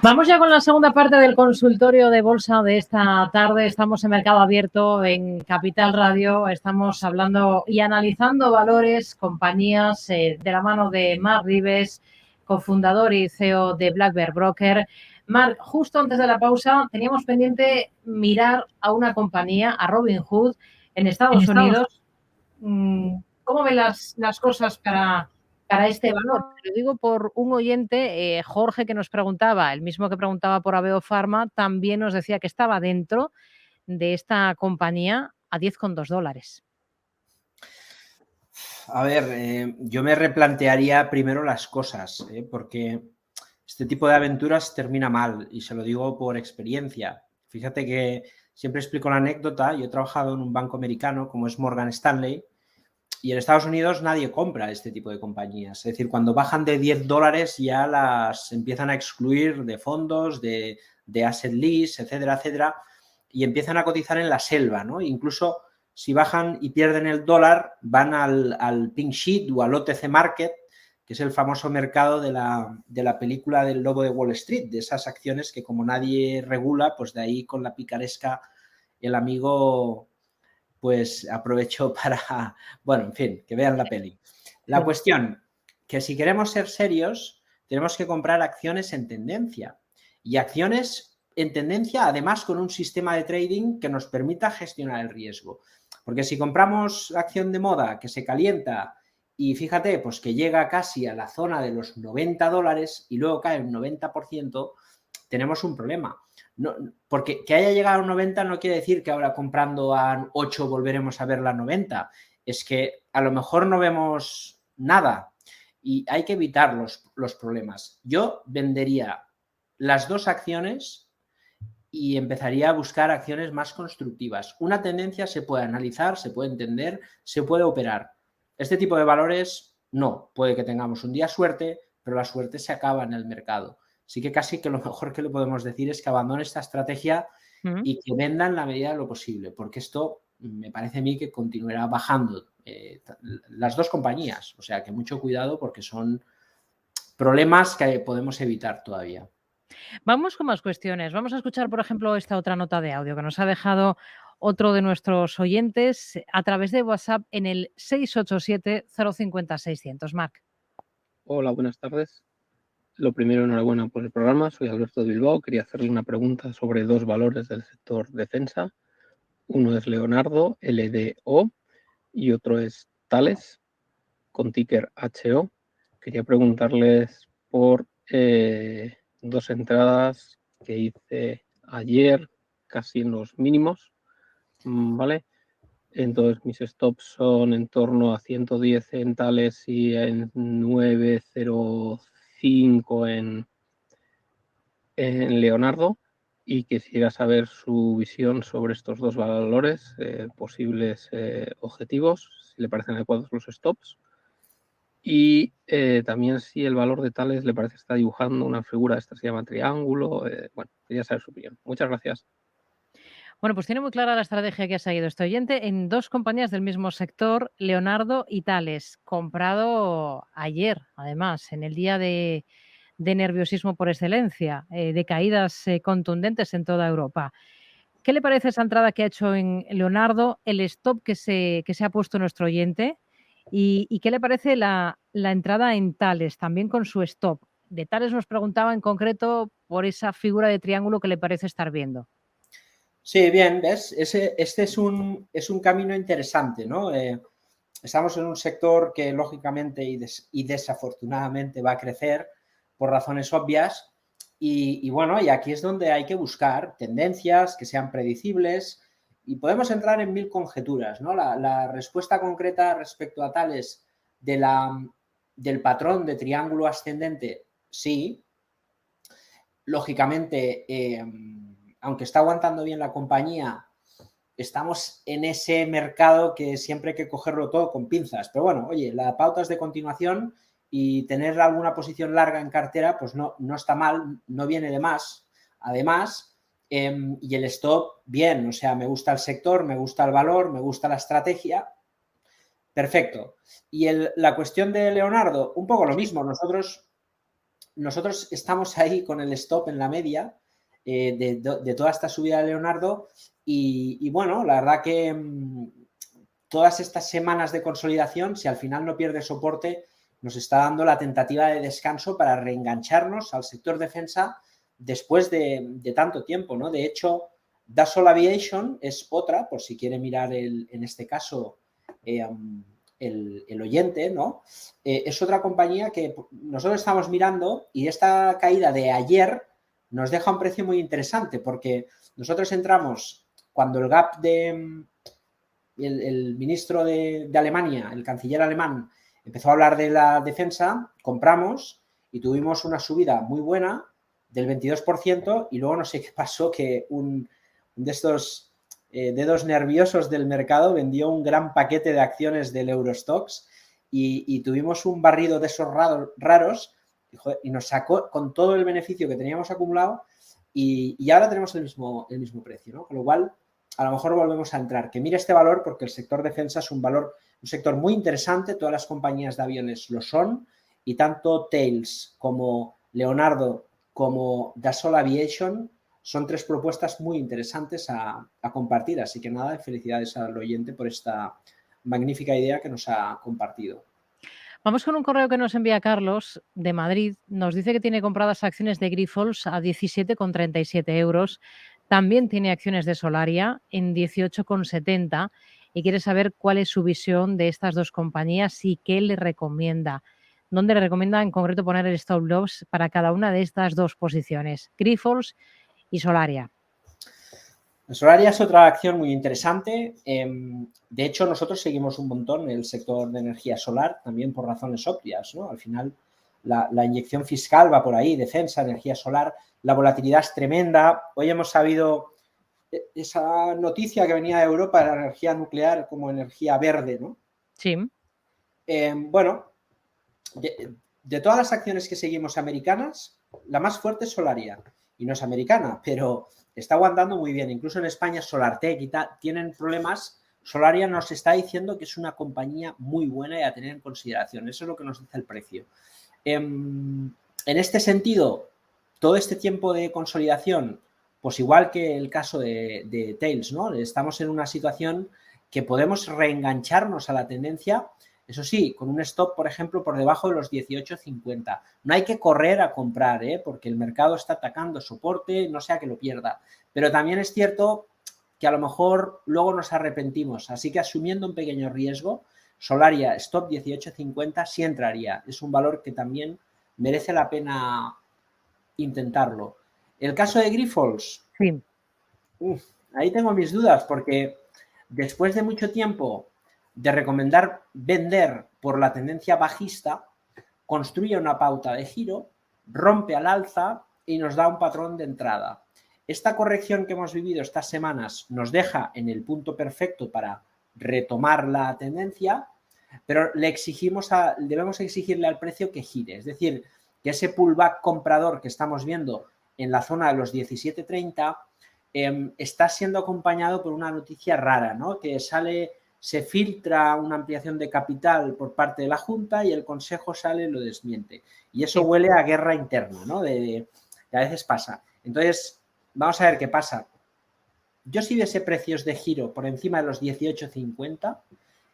Vamos ya con la segunda parte del consultorio de bolsa de esta tarde. Estamos en Mercado Abierto en Capital Radio. Estamos hablando y analizando valores, compañías de la mano de Marc Rives, cofundador y CEO de Black Bear Broker. Marc, justo antes de la pausa teníamos pendiente mirar a una compañía, a Robinhood, en Estados Unidos. ¿Cómo ven las cosas para este valor? Te lo digo por un oyente, Jorge, que nos preguntaba, el mismo que preguntaba por Aveo Pharma, también nos decía que estaba dentro de esta compañía a $10,2. A ver, yo me replantearía primero las cosas, porque este tipo de aventuras termina mal y se lo digo por experiencia. Fíjate que siempre explico la anécdota. Yo he trabajado en un banco americano como es Morgan Stanley y en Estados Unidos nadie compra este tipo de compañías. Es decir, cuando bajan de $10 ya las empiezan a excluir de fondos, de asset lease, etcétera, etcétera, y empiezan a cotizar en la selva, ¿no? Incluso si bajan y pierden el dólar, van al Pink Sheet o al OTC Market, que es el famoso mercado de la película del Lobo de Wall Street, de esas acciones que como nadie regula, pues de ahí con la picaresca el amigo pues aprovechó para, bueno, en fin, que vean la peli. La cuestión, que si queremos ser serios, tenemos que comprar acciones en tendencia y acciones en tendencia además con un sistema de trading que nos permita gestionar el riesgo. Porque si compramos acción de moda que se calienta y fíjate, pues que llega casi a la zona de los $90 y luego cae el 90%, tenemos un problema. No, porque que haya llegado a un 90 no quiere decir que ahora comprando a 8 volveremos a ver la 90. Es que a lo mejor no vemos nada y hay que evitar los problemas. Yo vendería las dos acciones y empezaría a buscar acciones más constructivas. Una tendencia se puede analizar, se puede entender, se puede operar. Este tipo de valores no. Puede que tengamos un día suerte, pero la suerte se acaba en el mercado. Así que casi que lo mejor que le podemos decir es que abandone esta estrategia y que venda en la medida de lo posible, porque esto me parece a mí que continuará bajando las dos compañías. O sea que mucho cuidado porque son problemas que podemos evitar todavía. Vamos con más cuestiones. Vamos a escuchar, por ejemplo, esta otra nota de audio que nos ha dejado otro de nuestros oyentes a través de WhatsApp en el 687-050-600. Marc. Hola, buenas tardes. Lo primero, enhorabuena por el programa. Soy Alberto de Bilbao. Quería hacerle una pregunta sobre dos valores del sector defensa. Uno es Leonardo, LDO, y otro es Thales, con ticker HO. Quería preguntarles por dos entradas que hice ayer, casi en los mínimos, ¿vale? Entonces mis stops son en torno a 110 en Thales y en 905 en Leonardo, y quisiera saber su visión sobre estos dos valores, posibles objetivos, si le parecen adecuados los stops, y también si el valor de Thales le parece que está dibujando una figura, esta se llama triángulo. Bueno, quería saber su opinión. Muchas gracias. Bueno, pues tiene muy clara la estrategia que ha seguido este oyente en dos compañías del mismo sector, Leonardo y Thales, comprado ayer, además, en el día de nerviosismo por excelencia, de caídas contundentes en toda Europa. ¿Qué le parece esa entrada que ha hecho en Leonardo, el stop que se ha puesto nuestro oyente? ¿Y qué le parece la entrada en Thales, también con su stop? De Thales nos preguntaba en concreto por esa figura de triángulo que le parece estar viendo. Sí, bien, ¿ves? Este es un camino interesante, ¿no? Estamos en un sector que lógicamente y desafortunadamente va a crecer por razones obvias y bueno, y aquí es donde hay que buscar tendencias que sean predecibles y podemos entrar en mil conjeturas, ¿no? La respuesta concreta respecto a Tales del patrón de triángulo ascendente, sí. Lógicamente, aunque está aguantando bien la compañía, estamos en ese mercado que siempre hay que cogerlo todo con pinzas. Pero bueno, oye, la pauta es de continuación y tener alguna posición larga en cartera, pues no está mal, no viene de más. Además, y el stop, bien, o sea, me gusta el sector, me gusta el valor, me gusta la estrategia. Perfecto. Y la cuestión de Leonardo, un poco lo mismo. Nosotros nosotros estamos ahí con el stop en la media de toda esta subida de Leonardo y bueno, la verdad que todas estas semanas de consolidación, si al final no pierde soporte, nos está dando la tentativa de descanso para reengancharnos al sector defensa después de tanto tiempo, ¿no? De hecho, Dassault Aviation es otra, por si quiere mirar en este caso el oyente, ¿no? Es otra compañía que nosotros estamos mirando y esta caída de ayer nos deja un precio muy interesante porque nosotros entramos cuando el gap de el ministro de Alemania, el canciller alemán, empezó a hablar de la defensa, compramos y tuvimos una subida muy buena del 22% y luego no sé qué pasó, que un de estos dedos nerviosos del mercado vendió un gran paquete de acciones del Eurostoxx y tuvimos un barrido de esos raros y nos sacó con todo el beneficio que teníamos acumulado y ahora tenemos el mismo precio, ¿no? Con lo cual, a lo mejor volvemos a entrar. Que mire este valor porque el sector defensa es un sector muy interesante, todas las compañías de aviones lo son y tanto Thales como Leonardo como Dassault Aviation son tres propuestas muy interesantes a compartir. Así que nada, felicidades al oyente por esta magnífica idea que nos ha compartido. Vamos con un correo que nos envía Carlos de Madrid. Nos dice que tiene compradas acciones de Grifols a 17,37 euros. También tiene acciones de Solaria en 18,70 y quiere saber cuál es su visión de estas dos compañías y qué le recomienda. ¿Dónde le recomienda en concreto poner el stop loss para cada una de estas dos posiciones, Grifols y Solaria? Solaria es otra acción muy interesante. De hecho, nosotros seguimos un montón el sector de energía solar, también por razones obvias, ¿no? Al final, la inyección fiscal va por ahí, defensa, energía solar, la volatilidad es tremenda. Hoy hemos sabido esa noticia que venía de Europa de la energía nuclear como energía verde, ¿no? Sí. Bueno, de todas las acciones que seguimos americanas, la más fuerte es Solaria. Y no es americana, pero está aguantando muy bien. Incluso en España, SolarTech y tal, tienen problemas. Solaria nos está diciendo que es una compañía muy buena y a tener en consideración. Eso es lo que nos dice el precio. En este sentido, todo este tiempo de consolidación, pues igual que el caso de Thales, ¿no? Estamos en una situación que podemos reengancharnos a la tendencia. Eso sí, con un stop, por ejemplo, por debajo de los 18,50. No hay que correr a comprar, porque el mercado está atacando soporte, no sea que lo pierda. Pero también es cierto que a lo mejor luego nos arrepentimos. Así que asumiendo un pequeño riesgo, Solaria, stop 18,50, sí entraría. Es un valor que también merece la pena intentarlo. El caso de Grifols, Sí. Ahí tengo mis dudas porque después de mucho tiempo de recomendar vender por la tendencia bajista, construye una pauta de giro, rompe al alza y nos da un patrón de entrada. Esta corrección que hemos vivido estas semanas nos deja en el punto perfecto para retomar la tendencia, pero debemos exigirle al precio que gire. Es decir, que ese pullback comprador que estamos viendo en la zona de los 17,30 está siendo acompañado por una noticia rara, ¿no? Que se filtra una ampliación de capital por parte de la Junta y el Consejo sale y lo desmiente. Y eso huele a guerra interna, ¿no? Que a veces pasa. Entonces, vamos a ver qué pasa. Yo si viese precios de giro por encima de los 18,50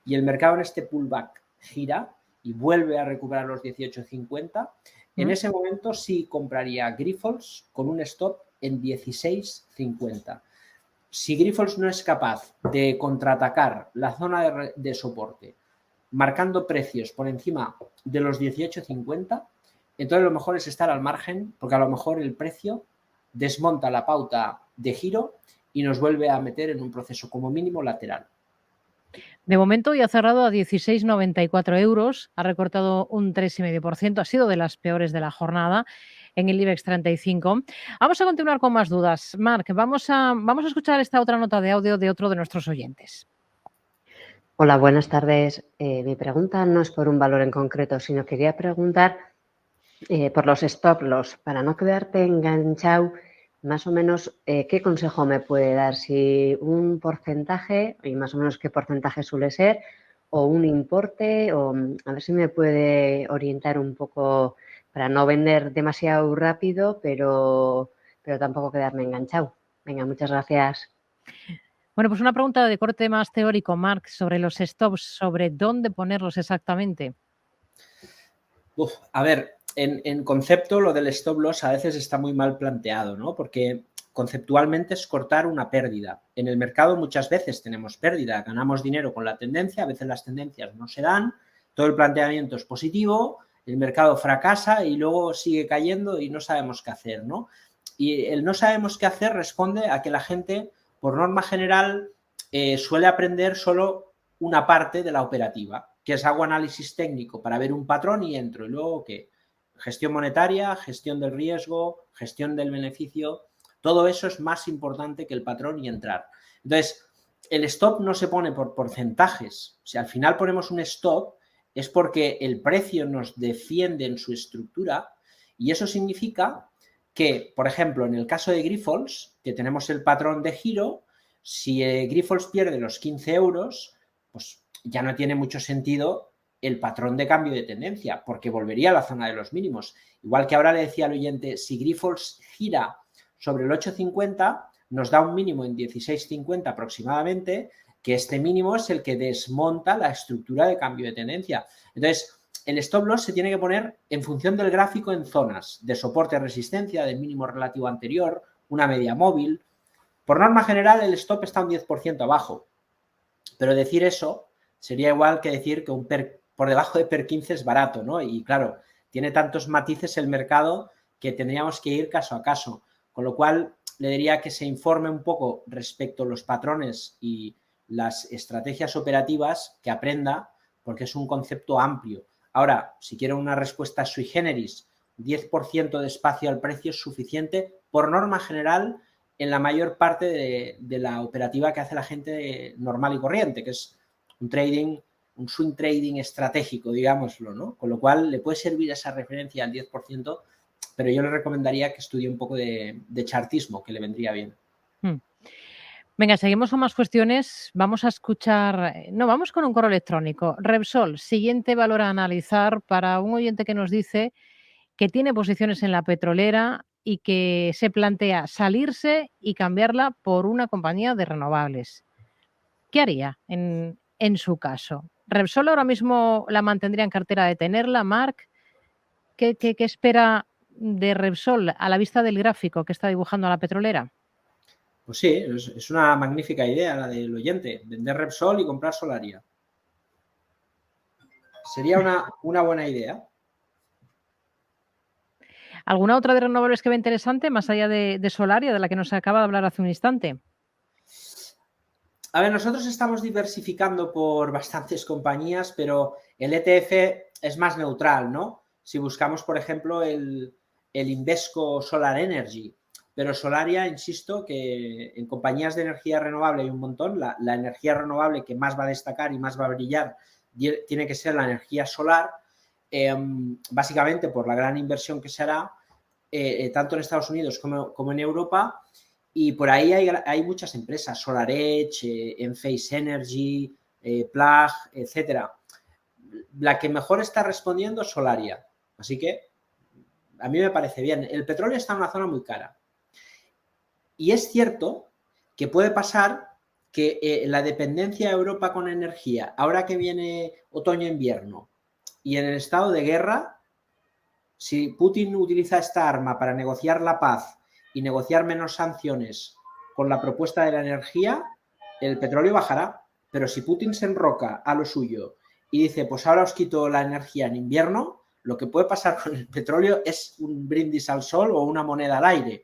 y el mercado en este pullback gira y vuelve a recuperar los 18,50, en ese momento sí compraría Grifols con un stop en 16,50. Si Grifols no es capaz de contraatacar la zona de soporte marcando precios por encima de los 18,50, entonces lo mejor es estar al margen porque a lo mejor el precio desmonta la pauta de giro y nos vuelve a meter en un proceso como mínimo lateral. De momento ya ha cerrado a 16,94 euros, ha recortado un 3,5%, ha sido de las peores de la jornada en el IBEX 35. Vamos a continuar con más dudas. Marc, vamos a escuchar esta otra nota de audio de otro de nuestros oyentes. Hola, buenas tardes. Mi pregunta no es por un valor en concreto, sino quería preguntar por los stop loss. Para no quedarte enganchado, más o menos, ¿qué consejo me puede dar? Si un porcentaje, y más o menos qué porcentaje suele ser, o un importe, o a ver si me puede orientar un poco para no vender demasiado rápido, pero tampoco quedarme enganchado. Venga, muchas gracias. Bueno, pues una pregunta de corte más teórico, Marc, sobre los stops, sobre dónde ponerlos exactamente. A ver, en concepto lo del stop loss a veces está muy mal planteado, ¿no? Porque conceptualmente es cortar una pérdida. En el mercado muchas veces tenemos pérdida, ganamos dinero con la tendencia, a veces las tendencias no se dan, todo el planteamiento es positivo, el mercado fracasa y luego sigue cayendo y no sabemos qué hacer, ¿no? Y el no sabemos qué hacer responde a que la gente, por norma general, suele aprender solo una parte de la operativa, que es hago análisis técnico para ver un patrón y entro. Y luego, ¿qué? Gestión monetaria, gestión del riesgo, gestión del beneficio. Todo eso es más importante que el patrón y entrar. Entonces, el stop no se pone por porcentajes. Si al final ponemos un stop, es porque el precio nos defiende en su estructura y eso significa que, por ejemplo, en el caso de Grifols, que tenemos el patrón de giro, si Grifols pierde los 15 euros, pues ya no tiene mucho sentido el patrón de cambio de tendencia, porque volvería a la zona de los mínimos. Igual que ahora le decía al oyente, si Grifols gira sobre el 8.50, nos da un mínimo en 16.50 aproximadamente, que este mínimo es el que desmonta la estructura de cambio de tendencia. Entonces, el stop loss se tiene que poner en función del gráfico en zonas de soporte-resistencia, del mínimo relativo anterior, una media móvil. Por norma general, el stop está un 10% abajo, pero decir eso sería igual que decir que un por debajo de PER 15 es barato, ¿no? Y claro, tiene tantos matices el mercado que tendríamos que ir caso a caso. Con lo cual, le diría que se informe un poco respecto a los patrones y las estrategias operativas, que aprenda, porque es un concepto amplio. Ahora, si quiero una respuesta sui generis, 10% de espacio al precio es suficiente, por norma general, en la mayor parte de la operativa que hace la gente normal y corriente, que es un trading, un swing trading estratégico, digámoslo, ¿no? Con lo cual le puede servir esa referencia al 10%, pero yo le recomendaría que estudie un poco de chartismo, que le vendría bien. Venga, seguimos con más cuestiones. Vamos a escuchar, no, vamos con un correo electrónico. Repsol, siguiente valor a analizar para un oyente que nos dice que tiene posiciones en la petrolera y que se plantea salirse y cambiarla por una compañía de renovables. ¿Qué haría en su caso? ¿Repsol ahora mismo la mantendría en cartera de tenerla, Marc? ¿Qué espera de Repsol a la vista del gráfico que está dibujando a la petrolera? Pues sí, es una magnífica idea la del oyente, vender Repsol y comprar Solaria. Sería una buena idea. ¿Alguna otra de renovables que ve interesante, más allá de Solaria, de la que nos acaba de hablar hace un instante? A ver, nosotros estamos diversificando por bastantes compañías, pero el ETF es más neutral, ¿no? Si buscamos, por ejemplo, el Invesco Solar Energy, pero Solaria, insisto, que en compañías de energía renovable hay un montón. La energía renovable que más va a destacar y más va a brillar tiene que ser la energía solar, básicamente por la gran inversión que se hará, tanto en Estados Unidos como en Europa. Y por ahí hay muchas empresas, SolarEdge, Enphase Energy, Plug, etcétera. La que mejor está respondiendo es Solaria. Así que a mí me parece bien. El petróleo está en una zona muy cara. Y es cierto que puede pasar que la dependencia de Europa con energía, ahora que viene otoño-invierno y en el estado de guerra, si Putin utiliza esta arma para negociar la paz y negociar menos sanciones con la propuesta de la energía, el petróleo bajará. Pero si Putin se enroca a lo suyo y dice, pues ahora os quito la energía en invierno, lo que puede pasar con el petróleo es un brindis al sol o una moneda al aire.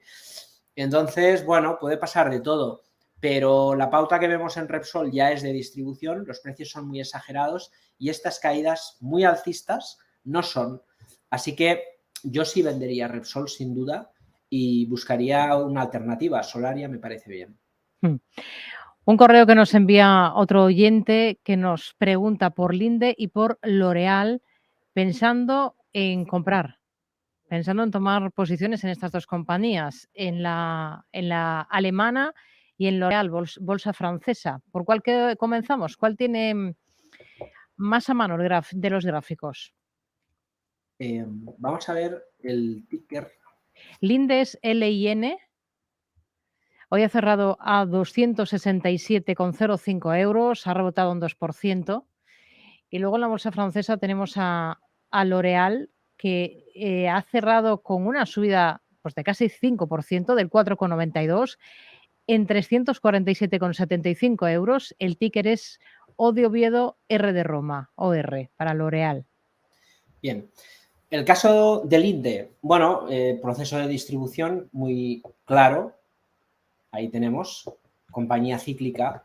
Entonces, bueno, puede pasar de todo. Pero la pauta que vemos en Repsol ya es de distribución, los precios son muy exagerados y estas caídas muy alcistas no son. Así que yo sí vendería Repsol sin duda y buscaría una alternativa. Solaria me parece bien. Un correo que nos envía otro oyente que nos pregunta por Linde y por L'Oréal, pensando en comprar, pensando en tomar posiciones en estas dos compañías, en la alemana y en L'Oréal, bolsa francesa. ¿Por cuál comenzamos? ¿Cuál tiene más a mano de los gráficos? Vamos a ver el ticker. Linde es LIN. Hoy ha cerrado a 267,05 euros, ha rebotado un 2%. Y luego en la bolsa francesa tenemos a L'Oréal, que ha cerrado con una subida pues, de casi 5%, del 4,92, en 347,75 euros. El ticker es O de Oviedo, R de Roma, OR, para L'Oréal. Bien. El caso del Linde, bueno, proceso de distribución muy claro. Ahí tenemos, compañía cíclica.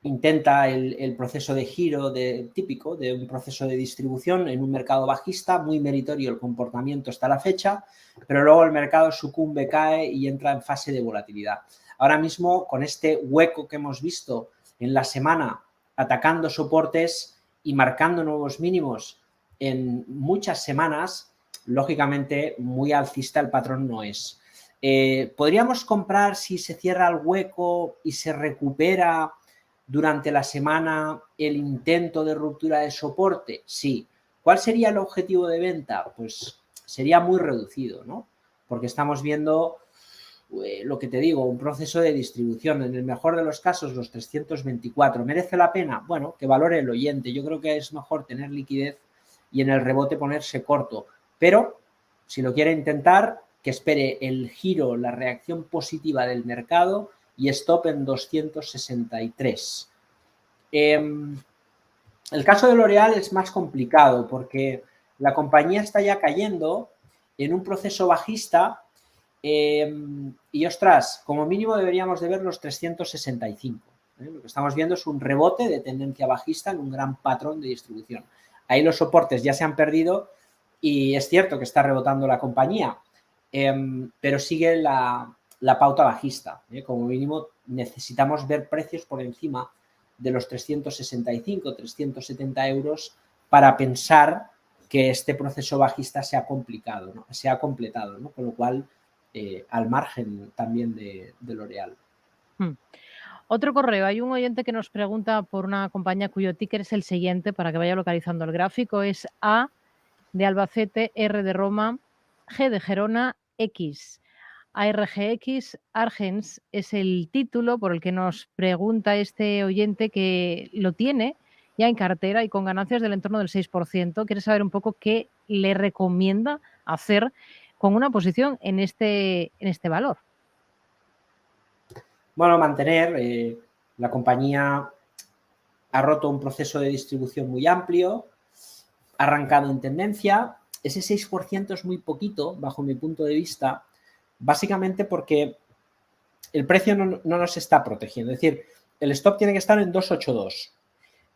Intenta el proceso de giro típico de un proceso de distribución en un mercado bajista, muy meritorio el comportamiento hasta la fecha, pero luego el mercado sucumbe, cae y entra en fase de volatilidad. Ahora mismo, con este hueco que hemos visto en la semana, atacando soportes y marcando nuevos mínimos en muchas semanas, lógicamente muy alcista el patrón no es. ¿Podríamos comprar si se cierra el hueco y se recupera durante la semana el intento de ruptura de soporte? Sí. ¿Cuál sería el objetivo de venta? Pues sería muy reducido, ¿no? Porque estamos viendo lo que te digo, un proceso de distribución. En el mejor de los casos, los 324. ¿Merece la pena? Bueno, que valore el oyente. Yo creo que es mejor tener liquidez y en el rebote ponerse corto. Pero, si lo quiere intentar, que espere el giro, la reacción positiva del mercado y stop en 263. El caso de L'Oréal es más complicado porque la compañía está ya cayendo en un proceso bajista y, ostras, como mínimo deberíamos de ver los 365. Lo que estamos viendo es un rebote de tendencia bajista en un gran patrón de distribución. Ahí los soportes ya se han perdido y es cierto que está rebotando la compañía, pero sigue la pauta bajista. Como mínimo necesitamos ver precios por encima de los 365, 370 euros para pensar que este proceso bajista se ha completado, ¿no? Con lo cual, al margen también de L'Oréal. Otro correo, hay un oyente que nos pregunta por una compañía cuyo ticker es el siguiente, para que vaya localizando el gráfico, es A de Albacete, R de Roma, G de Gerona, X. ARGX, Argens es el título por el que nos pregunta este oyente, que lo tiene ya en cartera y con ganancias del entorno del 6%. Quiere saber un poco qué le recomienda hacer con una posición en este valor. Bueno, mantener. La compañía ha roto un proceso de distribución muy amplio, ha arrancado en tendencia. Ese 6% es muy poquito, bajo mi punto de vista, básicamente porque el precio no nos está protegiendo. Es decir, el stop tiene que estar en 282.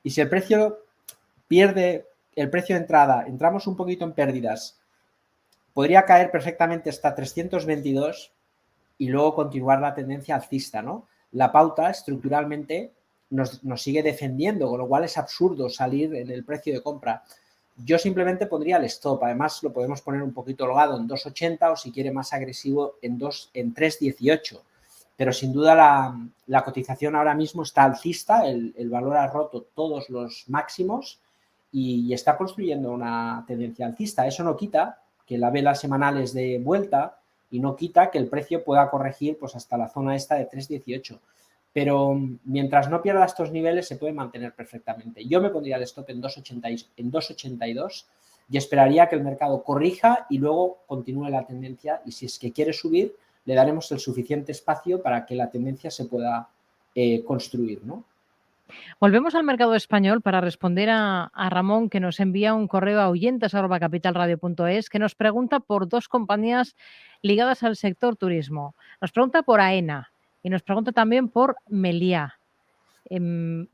Y si el precio pierde el precio de entrada, entramos un poquito en pérdidas, podría caer perfectamente hasta 322 y luego continuar la tendencia alcista, ¿no? La pauta estructuralmente nos sigue defendiendo, con lo cual es absurdo salir en el precio de compra. Yo simplemente pondría el stop. Además, lo podemos poner un poquito holgado en 2,80 o si quiere más agresivo en 3,18. Pero sin duda la cotización ahora mismo está alcista, el valor ha roto todos los máximos y está construyendo una tendencia alcista. Eso no quita que la vela semanal es de vuelta y no quita que el precio pueda corregir pues hasta la zona esta de 3,18. Pero mientras no pierda estos niveles se puede mantener perfectamente. Yo me pondría el stop en 2,82 y esperaría que el mercado corrija y luego continúe la tendencia, y si es que quiere subir le daremos el suficiente espacio para que la tendencia se pueda construir, ¿no? Volvemos al mercado español para responder a Ramón, que nos envía un correo a oyentes@capitalradio.es, que nos pregunta por dos compañías ligadas al sector turismo. Nos pregunta por AENA y nos pregunta también por Meliá.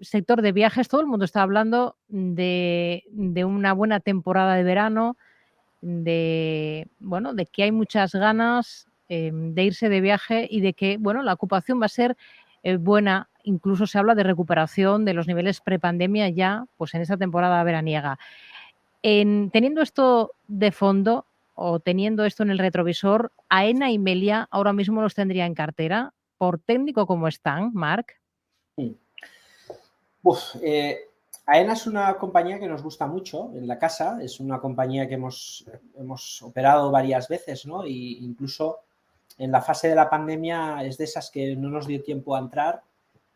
Sector de viajes, todo el mundo está hablando de una buena temporada de verano, de que hay muchas ganas de irse de viaje y de que la ocupación va a ser buena. Incluso se habla de recuperación de los niveles prepandemia ya pues en esta temporada veraniega. Teniendo esto de fondo o teniendo esto en el retrovisor, AENA y Meliá ahora mismo los tendría en cartera. Por técnico, ¿cómo están, Marc? AENA es una compañía que nos gusta mucho en la casa, es una compañía que hemos operado varias veces, ¿no? Y incluso en la fase de la pandemia es de esas que no nos dio tiempo a entrar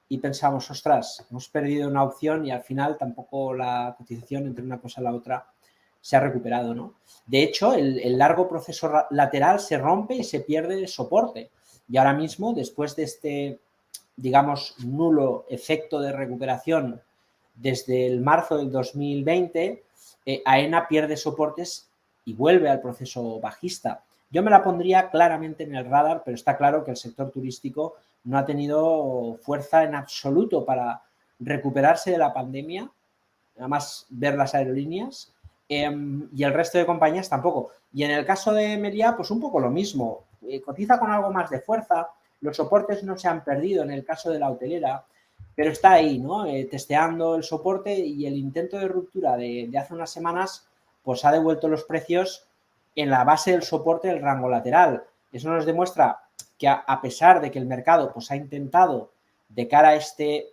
y pensamos, ostras, hemos perdido una opción y al final tampoco la cotización entre una cosa y la otra se ha recuperado, ¿no? De hecho, el largo proceso lateral se rompe y se pierde el soporte. Y ahora mismo, después de este, digamos, nulo efecto de recuperación desde el marzo del 2020, AENA pierde soportes y vuelve al proceso bajista. Yo me la pondría claramente en el radar, pero está claro que el sector turístico no ha tenido fuerza en absoluto para recuperarse de la pandemia, nada más ver las aerolíneas, y el resto de compañías tampoco. Y en el caso de Meliá, pues un poco lo mismo. Cotiza con algo más de fuerza, los soportes no se han perdido en el caso de la hotelera, pero está ahí, ¿no? Testeando el soporte y el intento de ruptura de hace unas semanas, pues ha devuelto los precios en la base del soporte del rango lateral. Eso nos demuestra que a pesar de que el mercado pues, ha intentado, de cara a este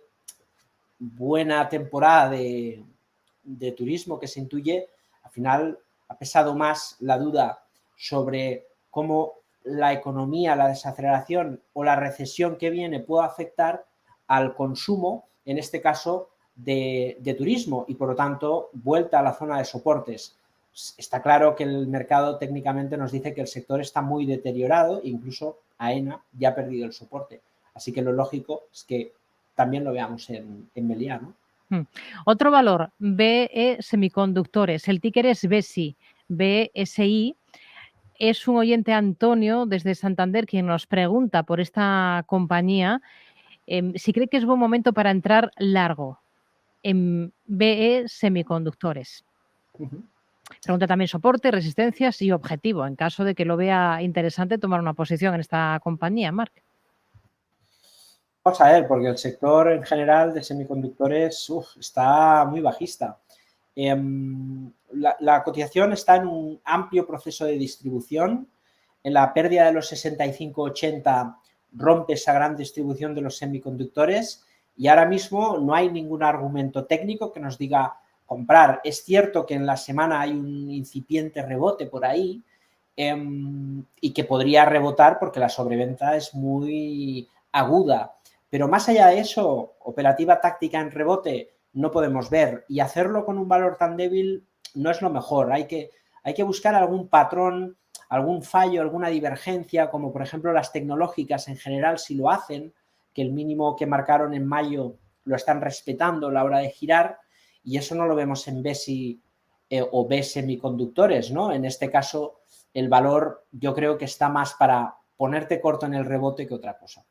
buena temporada de turismo que se intuye, al final ha pesado más la duda sobre cómo la economía, la desaceleración o la recesión que viene puede afectar al consumo, en este caso de turismo, y por lo tanto vuelta a la zona de soportes. Está claro que el mercado técnicamente nos dice que el sector está muy deteriorado, incluso AENA ya ha perdido el soporte. Así que lo lógico es que también lo veamos en Meliá, ¿no? Otro valor, BE Semiconductores. El ticker es BESI, BSI. Es un oyente, Antonio, desde Santander, quien nos pregunta por esta compañía si cree que es buen momento para entrar largo en BE Semiconductores. Pregunta también soporte, resistencias y objetivo, en caso de que lo vea interesante tomar una posición en esta compañía, Marc. Vamos a ver, porque el sector en general de semiconductores está muy bajista. La cotización está en un amplio proceso de distribución. En la pérdida de los 65-80 rompe esa gran distribución de los semiconductores y ahora mismo no hay ningún argumento técnico que nos diga comprar. Es cierto que en la semana hay un incipiente rebote por ahí y que podría rebotar porque la sobreventa es muy aguda. Pero más allá de eso, operativa táctica en rebote no podemos ver y hacerlo con un valor tan débil no es lo mejor. Hay que buscar algún patrón, algún fallo, alguna divergencia, como por ejemplo las tecnológicas en general si lo hacen, que el mínimo que marcaron en mayo lo están respetando a la hora de girar y eso no lo vemos en BESI o B semiconductores, ¿no? En este caso el valor yo creo que está más para ponerte corto en el rebote que otra cosa.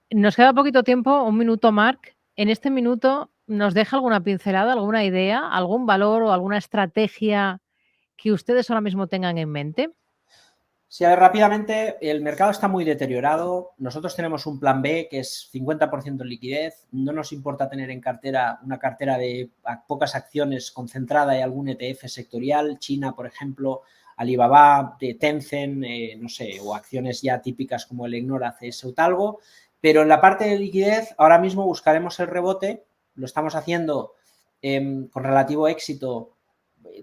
Nos queda poquito tiempo, un minuto, Marc. En este minuto, ¿nos deja alguna pincelada, alguna idea, algún valor o alguna estrategia que ustedes ahora mismo tengan en mente? Sí, a ver, rápidamente, el mercado está muy deteriorado. Nosotros tenemos un plan B que es 50% en liquidez. No nos importa tener en cartera una cartera de pocas acciones concentrada y algún ETF sectorial. China, por ejemplo, Alibaba, de Tencent, no sé, o acciones ya típicas como el Ignora, CS o Talgo. Pero en la parte de liquidez, ahora mismo buscaremos el rebote. Lo estamos haciendo con relativo éxito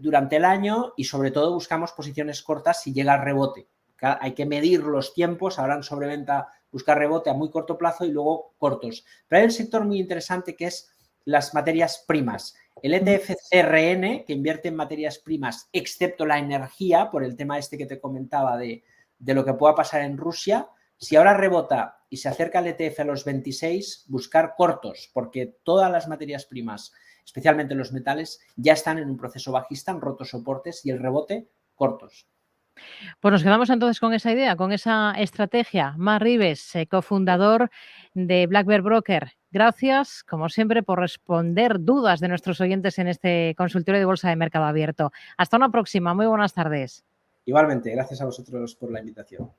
durante el año y sobre todo buscamos posiciones cortas si llega el rebote. Hay que medir los tiempos, ahora en sobreventa buscar rebote a muy corto plazo y luego cortos. Pero hay un sector muy interesante que es las materias primas. El ETF CRN, que invierte en materias primas, excepto la energía, por el tema este que te comentaba de lo que pueda pasar en Rusia, si ahora rebota y se acerca el ETF a los 26, buscar cortos, porque todas las materias primas, especialmente los metales, ya están en un proceso bajista, han roto soportes y el rebote cortos. Pues nos quedamos entonces con esa idea, con esa estrategia. Marc Ribes, cofundador de Black Bear Broker. Gracias, como siempre, por responder dudas de nuestros oyentes en este consultorio de Bolsa de Mercado Abierto. Hasta una próxima. Muy buenas tardes. Igualmente, gracias a vosotros por la invitación.